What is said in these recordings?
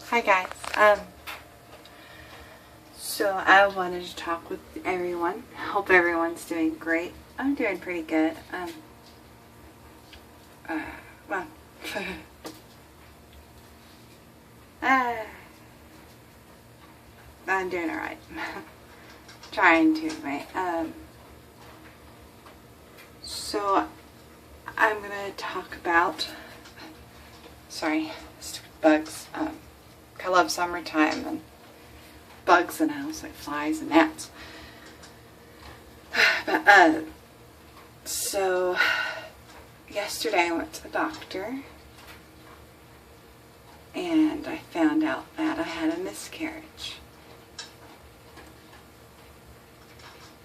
Hi guys. So I wanted to talk with everyone. Hope everyone's doing great. I'm doing pretty good. Well, I'm doing alright. Trying to, right? So I'm gonna talk about, sorry, stupid bugs. I love summertime and bugs in the house, like flies and gnats. But, so yesterday I went to the doctor and I found out that I had a miscarriage.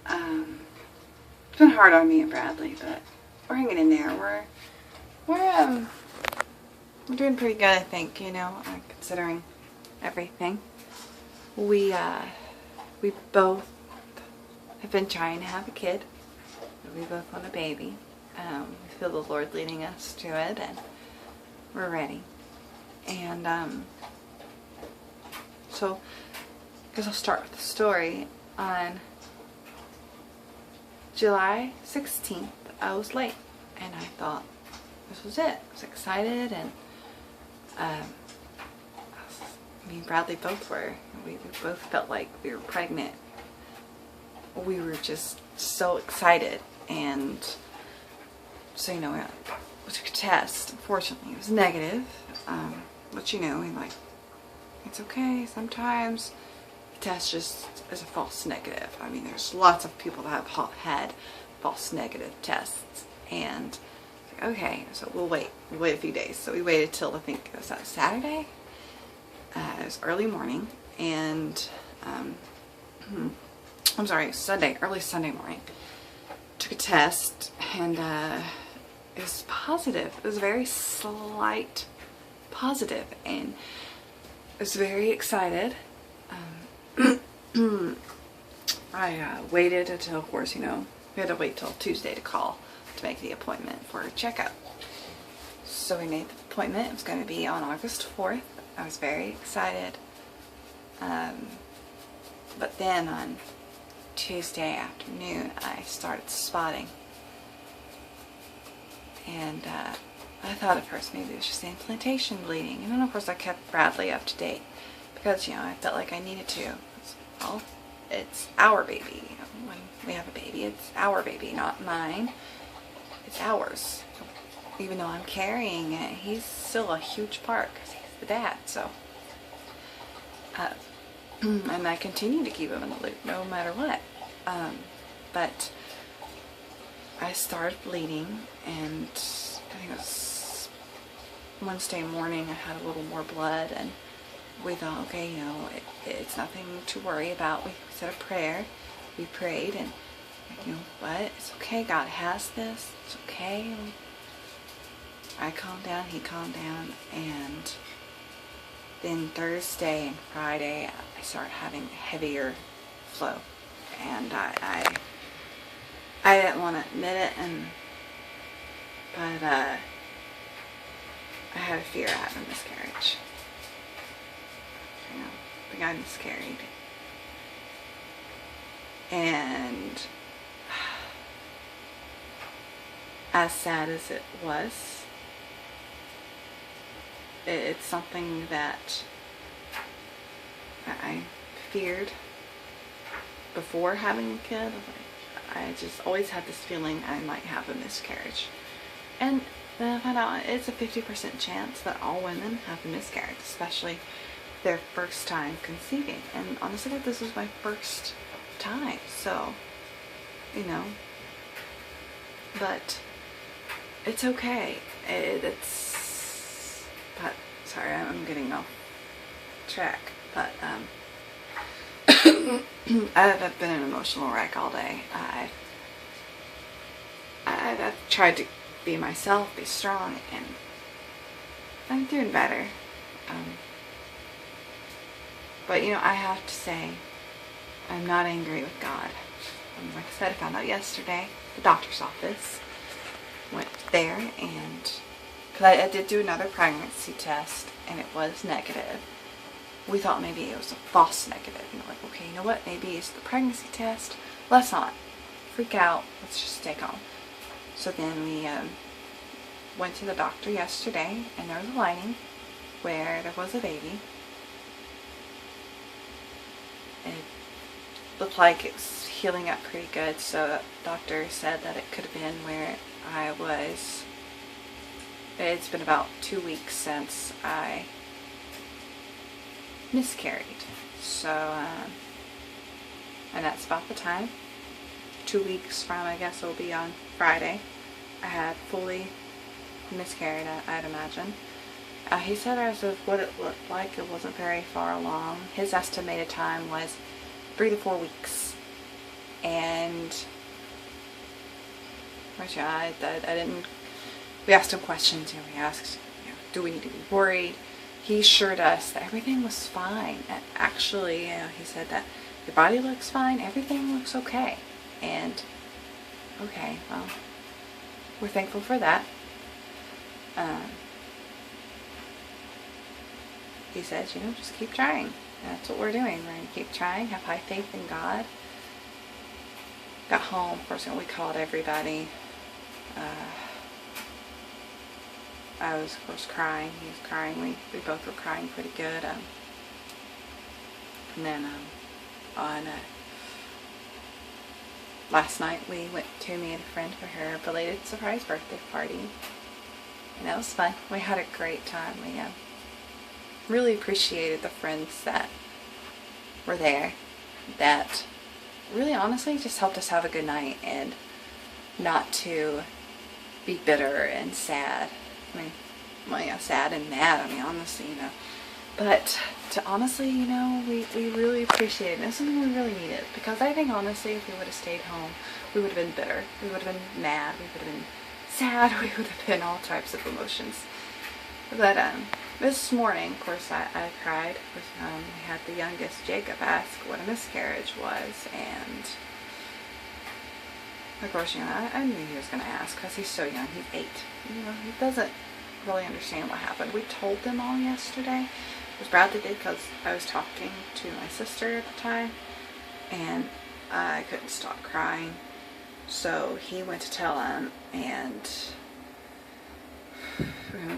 It's been hard on me and Bradley, but we're hanging in there. We're doing pretty good, I think, considering everything. We both have been trying to have a kid. We both want a baby. We feel the Lord leading us to it, and we're ready. And so I guess I'll start with the story. On July 16th, I was late, and I thought this was it. I was excited, and me and Bradley both were. We both felt like we were pregnant. We were just so excited, and so we took a test. Unfortunately, it was negative. But it's okay. Sometimes the test just is a false negative. I mean, there's lots of people that have had false negative tests, and okay, so we'll wait a few days. So we waited till I think it was that Saturday. It was early morning, and I'm sorry, early Sunday morning. Took a test, and it was positive. It was a very slight positive, and I was very excited. I waited until, of course, we had to wait till Tuesday to call to make the appointment for a checkup. So we made the appointment. It was going to be on August 4th. I was very excited. But then on Tuesday afternoon, I started spotting. And I thought at first maybe it was just the implantation bleeding. And then of course I kept Bradley up to date because, I felt like I needed to. Well, it's our baby. When we have a baby, it's our baby, not mine. It's ours. Even though I'm carrying it, he's still a huge part because he's the dad. So, and I continue to keep him in the loop no matter what. But I started bleeding, and I think it was Wednesday morning I had a little more blood, and we thought, okay, it's nothing to worry about. We said a prayer, we prayed, and but it's okay, God has this, it's okay. I calmed down, he calmed down, and then Thursday and Friday I started having heavier flow, and I didn't want to admit it, but I had a fear of having a miscarriage. I think I miscarried, and as sad as it was, it's something that I feared before having a kid. I just always had this feeling I might have a miscarriage. And then I found out it's a 50% chance that all women have a miscarriage, especially their first time conceiving. And honestly, this was my first time, so, but it's okay. But, sorry, I'm getting off track, but, I've been an emotional wreck all day. I've tried to be myself, be strong, and I'm doing better. But I have to say, I'm not angry with God. Like I said, I found out yesterday, the doctor's office. Went there, and because I did do another pregnancy test, and it was negative. we thought maybe it was a false negative. Like, okay, you know what? Maybe it's the pregnancy test. Let's not freak out. Let's just stay calm. So then we went to the doctor yesterday, and there was a lining where there was a baby. It looked like it was healing up pretty good, so the doctor said that it could have been where I was. It's been about 2 weeks since I miscarried. So, and that's about the time. 2 weeks from, I guess it'll be on Friday, I had fully miscarried, I'd imagine. He said as of what it looked like, it wasn't very far along. His estimated time was 3 to 4 weeks. And I didn't, we asked him questions, we asked, do we need to be worried? He assured us that everything was fine. And actually, he said that your body looks fine, everything looks okay. And, okay, well, we're thankful for that. He says, just keep trying. That's what we're doing. We're going to keep trying, have high faith in God. Got home, of course, we called everybody. I was, of course, crying. He was crying. We both were crying pretty good. And then on last night we went to meet a friend for her belated surprise birthday party. And that was fun. We had a great time. We really appreciated the friends that were there, that really honestly just helped us have a good night and not to be bitter and sad. I mean, well, yeah, sad and mad, honestly, But to honestly, we really appreciated it. It's something we really needed. Because I think honestly, if we would have stayed home, we would have been bitter. We would have been mad. We would have been sad. We would have been all types of emotions. But this morning, of course, I cried. We had the youngest, Jacob, ask what a miscarriage was. And of course, I knew he was going to ask because he's so young. He's 8. He doesn't really understand what happened. We told them all yesterday. It was Bradley did because I was talking to my sister at the time, and I couldn't stop crying. So he went to tell him, and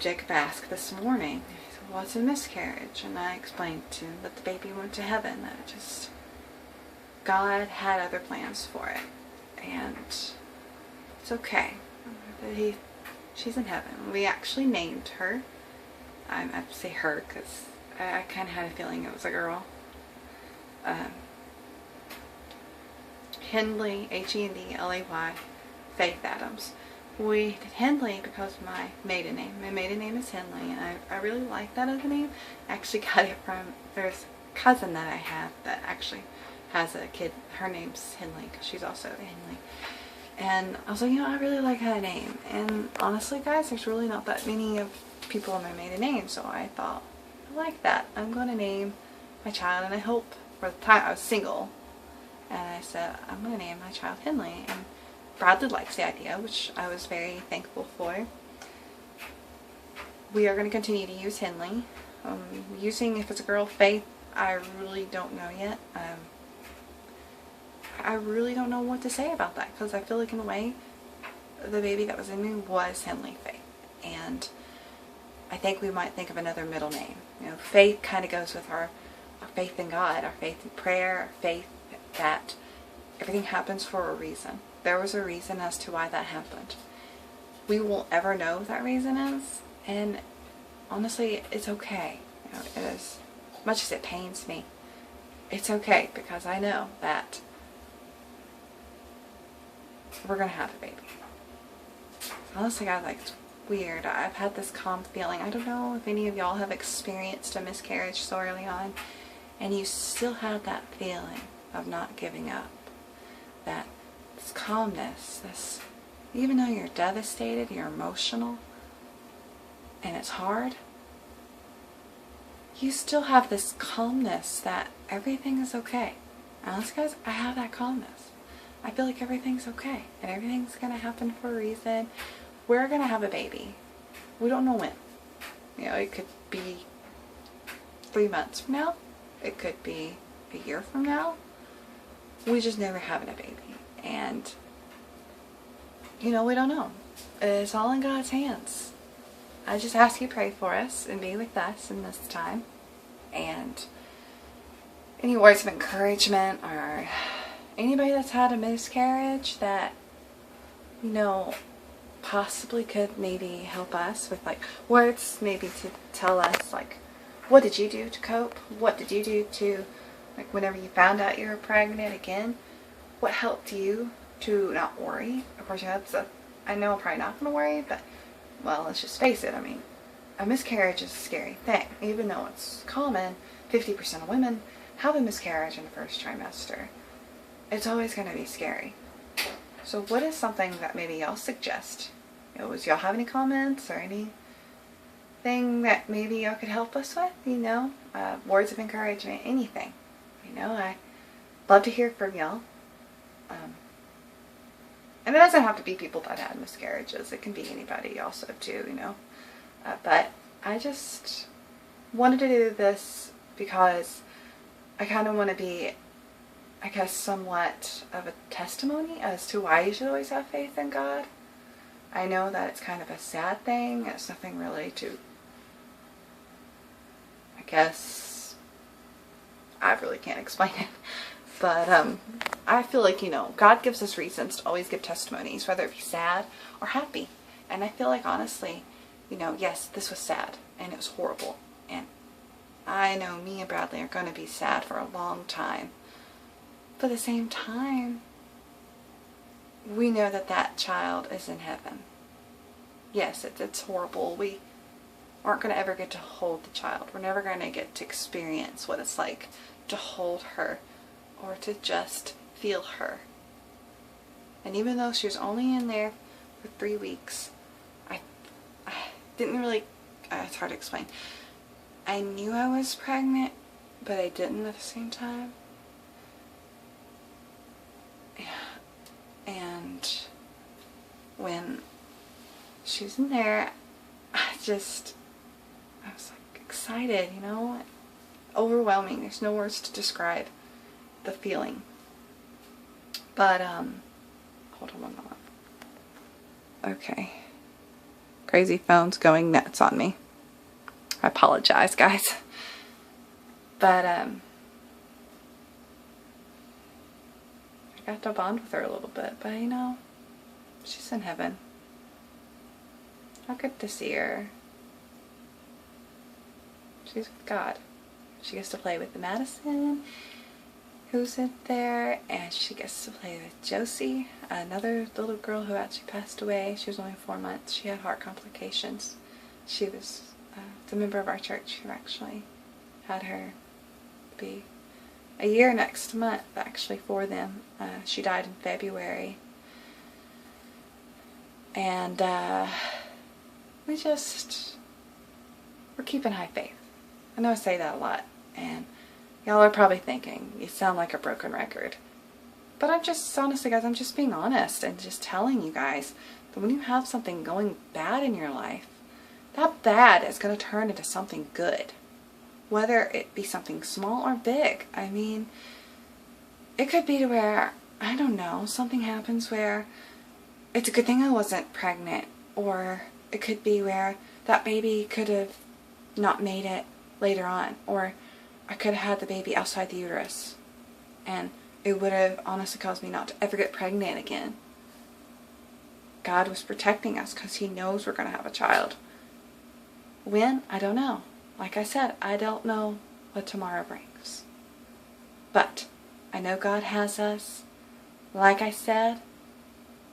Jacob asked this morning, he said, what's a miscarriage? And I explained to him that the baby went to heaven, that just God had other plans for it, and it's okay. She's in heaven. We actually named her. I have to say her because I kind of had a feeling it was a girl. Hindley, H-E-N-D-L-A-Y, Faith Adams. We did Hindley because of my maiden name. My maiden name is Hindley, and I really like that as a name. I actually got it from, there's a cousin that I have that actually has a kid. Her name's Hindley because she's also Hindley. And I was like, I really like that name. And honestly, guys, there's really not that many of people in my maiden name, so I thought, I like that. I'm going to name my child, and I hope, for the time I was single, and I said, I'm going to name my child Hindley. And Bradley likes the idea, which I was very thankful for. We are going to continue to use Hindley. Using, if it's a girl, Faith, I really don't know yet. I really don't know what to say about that, because I feel like in a way the baby that was in me was Hindley Faith, and I think we might think of another middle name. Faith kind of goes with our faith in God, our faith in prayer, our faith that everything happens for a reason. There was a reason as to why that happened. We won't ever know what that reason is, and honestly, it's okay. As much as it pains me, it's okay, because I know that we're gonna have a baby. Honestly, guys, it's weird. I've had this calm feeling. I don't know if any of y'all have experienced a miscarriage so early on, and you still have that feeling of not giving up. That this calmness, this, even though you're devastated, you're emotional, and it's hard, you still have this calmness that everything is okay. Honestly, guys, I have that calmness. I feel like everything's okay, and everything's going to happen for a reason. We're going to have a baby. We don't know when. It could be 3 months from now. It could be a year from now. We just never having a baby. And, you know, we don't know. It's all in God's hands. I just ask you pray for us and be with us in this time. And any words of encouragement, or anybody that's had a miscarriage that, you know, possibly could maybe help us with like words, maybe to tell us like, what did you do to cope? What did you do to, like, whenever you found out you were pregnant again, what helped you to not worry? Of course, you know, I know I'm probably not going to worry, but, well, let's just face it. I mean, a miscarriage is a scary thing. Even though it's common, 50% of women have a miscarriage in the first trimester. It's always going to be scary. So what is something that maybe y'all suggest? You know, y'all have any comments or anything that maybe y'all could help us with? You know, words of encouragement, anything. You know, I love to hear from y'all. And it doesn't have to be people that had miscarriages. It can be anybody also too, you know. But I just wanted to do this because I kind of want to be, I guess, somewhat of a testimony as to why you should always have faith in God. I know that it's kind of a sad thing. It's nothing really to, I guess, I really can't explain it. But I feel like, you know, God gives us reasons to always give testimonies, whether it be sad or happy. And I feel like, honestly, you know, yes, this was sad and it was horrible. And I know me and Bradley are going to be sad for a long time. But at the same time, we know that that child is in heaven. Yes, it's horrible. We aren't going to ever get to hold the child. We're never going to get to experience what it's like to hold her or to just feel her. And even though she was only in there for 3 weeks, I didn't really, it's hard to explain. I knew I was pregnant, but I didn't at the same time. And when she was in there, I was like excited, you know, overwhelming. There's no words to describe the feeling. But, hold on one moment. Okay. Crazy phone's going nuts on me. I apologize, guys. But, I got to bond with her a little bit. But, you know, she's in heaven. How good to see her. She's with God. She gets to play with the Madison, who's in there, and she gets to play with Josie, another little girl who actually passed away. She was only 4 months. She had heart complications. She was a member of our church who actually had her be a year next month, actually, for them. She died in February. And we're keeping high faith. I know I say that a lot, and y'all are probably thinking, you sound like a broken record. But I'm just, honestly guys, I'm just being honest and just telling you guys that when you have something going bad in your life, that bad is going to turn into something good. Whether it be something small or big. I mean, it could be to where, I don't know, something happens where it's a good thing I wasn't pregnant. Or it could be where that baby could have not made it later on. Or I could have had the baby outside the uterus. And it would have honestly caused me not to ever get pregnant again. God was protecting us because He knows we're going to have a child. When? I don't know. Like I said, I don't know what tomorrow brings. But I know God has us. Like I said,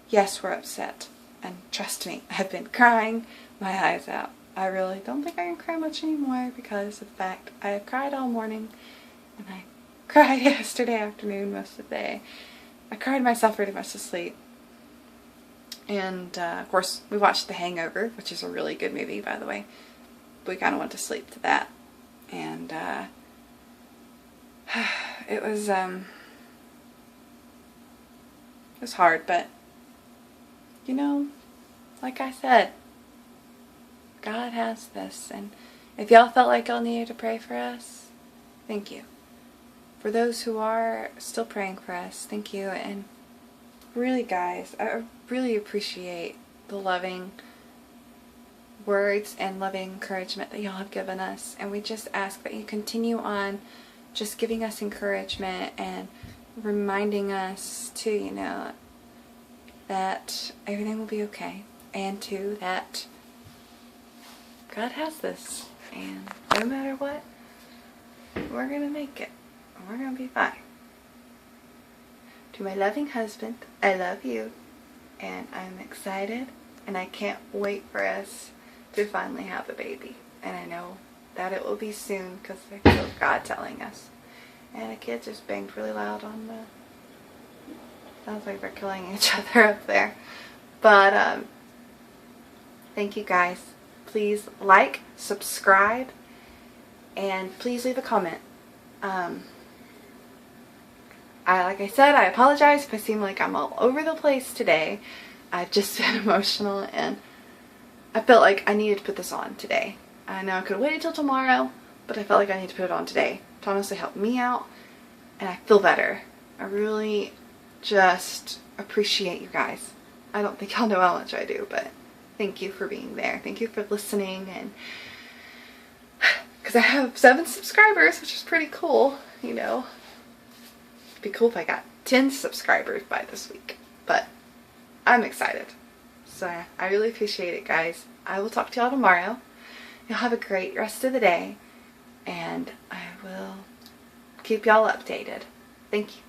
yes, we're upset. And trust me, I've been crying my eyes out. I really don't think I can cry much anymore because of the fact I have cried all morning. And I cried yesterday afternoon most of the day. I cried myself pretty much to sleep. And, of course, we watched The Hangover, which is a really good movie, by the way. We kind of went to sleep to that. And, it was hard, but, you know, like I said, God has this, and If y'all felt like y'all needed to pray for us, thank you. For those who are still praying for us, thank you. And really, guys, I really appreciate the loving words and loving encouragement that y'all have given us. And we just ask that you continue on just giving us encouragement and reminding us to, you know, that everything will be okay. And to that God has this. And no matter what, we're going to make it. We're going to be fine. To my loving husband, I love you. And I'm excited. And I can't wait for us to finally have a baby. And I know that it will be soon because I feel God telling us. And a kid just banged really loud on the... Sounds like they're killing each other up there. But, thank you guys. Please like, subscribe, and please leave a comment. Like I said, I apologize if I seem like I'm all over the place today. I've just been emotional and I felt like I needed to put this on today. I know I could wait until tomorrow, but I felt like I need to put it on today to honestly help me out, and I feel better. I really just appreciate you guys. I don't think y'all know how much I do, but thank you for being there. Thank you for listening, and because I have 7 subscribers, which is pretty cool, you know. It'd be cool if I got 10 subscribers by this week, but I'm excited. So I really appreciate it, guys. I will talk to y'all tomorrow. Y'all have a great rest of the day, and I will keep y'all updated. Thank you.